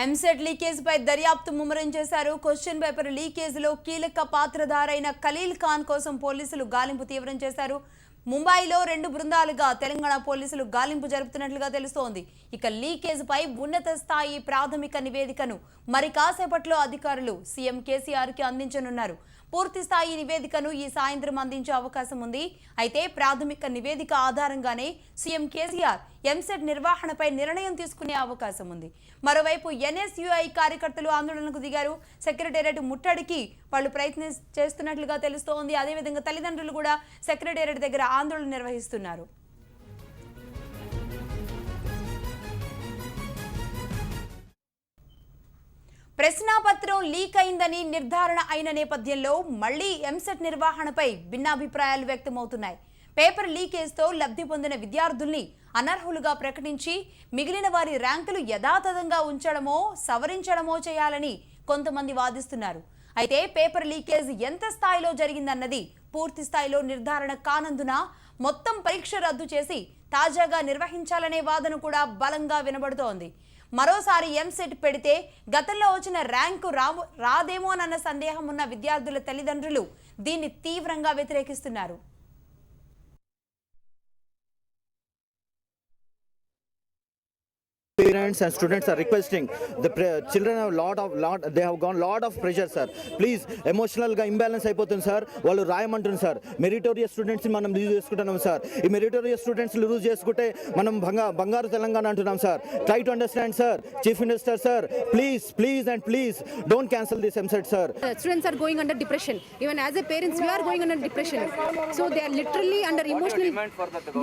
ఎంసెట్ లీకేజీపై దర్యాప్తు ముమ్మరం చేశారు. క్వశ్చన్ పేపర్ లీకేజీలో కీలక పాత్రధారైన ఖలీల్ ఖాన్ కోసం పోలీసులు గాలింపు తీవ్రం చేశారు. ముంబైలో 2 బృందాలుగా తెలంగాణ పోలీసులు గాలింపు జరుపుతున్నట్లుగా తెలుస్తోంది. ఇక లీకేజీపై ఉన్నత స్థాయి ప్రాథమిక నివేదికను మరి కాసేపట్లో అధికారులు సీఎం కేసీఆర్కి అందించనున్నారు. పూర్తి స్థాయి నివేదికను ఈ సాయంత్రం అందించే అవకాశం ఉంది. అయితే ప్రాథమిక నివేదిక ఆధారంగానే సీఎం కేసీఆర్ ఎంసెట్ నిర్వహణపై నిర్ణయం తీసుకునే అవకాశం ఉంది. మరోవైపు ఎన్ఎస్యుఐ కార్యకర్తలు ఆందోళనకు దిగారు. సెక్రటేరియట్ ముట్టడికి వాళ్ళు ప్రయత్నం చేస్తున్నట్లుగా తెలుస్తోంది. అదేవిధంగా తల్లిదండ్రులు కూడా సెక్రటేరియట్ దగ్గర ఆందోళన నిర్వహిస్తున్నారు. ప్రశ్నాపత్రం లీక్ అయిందని నిర్ధారణ అయిన నేపథ్యంలో మళ్లీ ఎంసెట్ నిర్వహణపై భిన్నాభిప్రాయాలు వ్యక్తమవుతున్నాయి. పేపర్ లీకేజ్తో లబ్ధి పొందిన విద్యార్థుల్ని అనర్హులుగా ప్రకటించి మిగిలిన వారి ర్యాంకులు యథాతథంగా ఉంచడమో సవరించడమో చేయాలని కొంతమంది వాదిస్తున్నారు. అయితే పేపర్ లీకేజ్ ఎంత స్థాయిలో జరిగిందన్నది పూర్తి స్థాయిలో నిర్ధారణ కానందున మొత్తం పరీక్ష రద్దు చేసి తాజాగా నిర్వహించాలనే వాదన కూడా బలంగా వినబడుతోంది. మరోసారి ఎంసెట్ పెడితే గతంలో వచ్చిన ర్యాంకు రాదేమోనన్న సందేహం ఉన్న విద్యార్థుల తల్లిదండ్రులు దీన్ని తీవ్రంగా వ్యతిరేకిస్తున్నారు. Parents and students are requesting the children have they have gone lot of pressure sir. Please emotional ga imbalance అయిపోతుంది సార్. వాళ్ళు రాయమంటున్నారు సార్. మెరిటోరియస్ స్టూడెంట్స్ మనం లూజ్ చేసుకుంటున్నాం సార్. ఈ మెరిటోరియస్ స్టూడెంట్స్ లూజ్ చేసుకుంటే మనం బంగారు తెలంగాణ అంటున్నాం sir. Try to understand sir. Chief minister sir, please and please don't cancel this MSET sir. Students are going under depression. Even as a parents we are going under depression. So they are literally under emotional.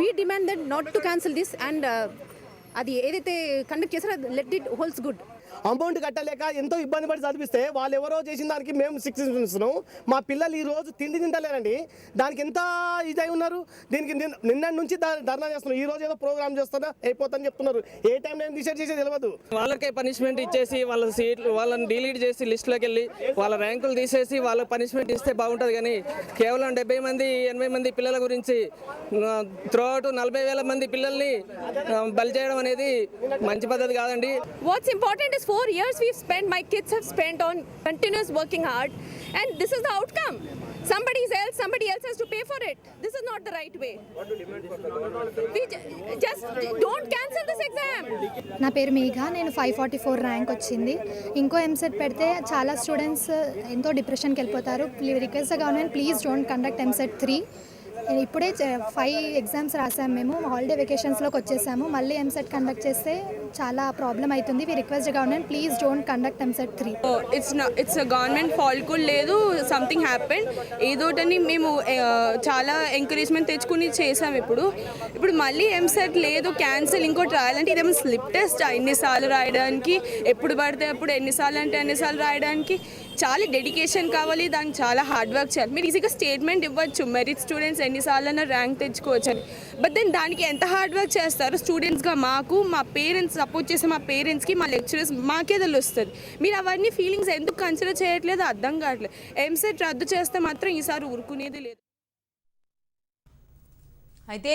We demand that not to cancel this and అది ఏదైతే conduct చేసారో let it holds good. Amount కట్టలేక ఎంతో ఇబ్బంది పడి చదివిస్తే వాళ్ళు ఎవరో చేసిన దానికి మేము ఇస్తున్నాం. మా పిల్లలు ఈ రోజు తిండి తింటలేరండి. దానికి ఎంత ఇదై ఉన్నారు. దీనికి నిన్న నుంచి ధర్నా చేస్తున్నారు. ఈ రోజు ఏదో ప్రోగ్రామ్ చేస్తున్నా అయిపోతుందని చెప్తున్నారు. ఏ టైంలో డిసైడ్ చేసేది తెలియదు. వాళ్ళకే పనిష్మెంట్ ఇచ్చేసి వాళ్ళ సీట్లు వాళ్ళని డిలీట్ చేసి లిస్టులోకి వెళ్ళి వాళ్ళ ర్యాంకులు తీసేసి వాళ్ళకి పనిష్మెంట్ ఇస్తే బాగుంటుంది. కానీ కేవలం 70 మంది 80 మంది పిల్లల గురించి త్రూఅవుట్ 40,000 మంది పిల్లల్ని బలి చేయడం అనేది మంచి పద్ధతి కాదండి. What's important is 4 years we've spent, my kids have spent on continuous working hard and this is the outcome. Somebody else has to pay for it. This is not the right way. We just don't cancel this exam. నా పేరు మేఘా. నేను 544 rank వచ్చింది. ఇంకో ఎంసెట్ పెడితే చాలా students ఎంతో డిప్రెషన్కి వెళ్ళిపోతారు. Request government please don't conduct EAMCET 3. ఇప్పుడే 5 ఎగ్జామ్స్ రాసాము. మేము హాలిడే వెకేషన్స్లోకి వచ్చేసాము. మళ్ళీ ఎంసెట్ కండక్ట్ చేస్తే చాలా ప్రాబ్లం అవుతుంది. We request government please don't conduct EAMCET 3. It's government fault కూడా లేదు. సంథింగ్ హ్యాపెండ్ ఏదోటని మేము చాలా ఎంకరేజ్మెంట్ తెచ్చుకుని చేసాము. ఇప్పుడు మళ్ళీ ఎంసెట్ లేదు క్యాన్సిల్ ఇంకోటి రాయాలంటే ఇదేమో స్లిప్ టెస్ట్ ఎన్నిసార్లు రాయడానికి, ఎప్పుడు పడితే అప్పుడు ఎన్నిసార్లు అంటే ఎన్నిసార్లు రాయడానికి చాలా డెడికేషన్ కావాలి. దానికి చాలా హార్డ్ వర్క్ చేయాలి. మీరు ఈజీగా స్టేట్మెంట్ ఇవ్వచ్చు మెరిట్ స్టూడెంట్స్ ఎన్నిసార్లు ర్యాంక్ తెచ్చుకోవచ్చు అని. బట్ దెన్ దానికి ఎంత హార్డ్ వర్క్ చేస్తారు స్టూడెంట్స్గా మాకు, మా పేరెంట్స్ సపోర్ట్ చేసే మా పేరెంట్స్కి, మా లెక్చరర్స్ మాకే తెలుస్తుంది. మీరు అవన్నీ ఫీలింగ్స్ ఎందుకు కన్సిడర్ చేయట్లేదు అర్థం కావట్లేదు. ఎంసెట్ రద్దు చేస్తే మాత్రం ఈసారి ఊరుకునేది లేదు. అయితే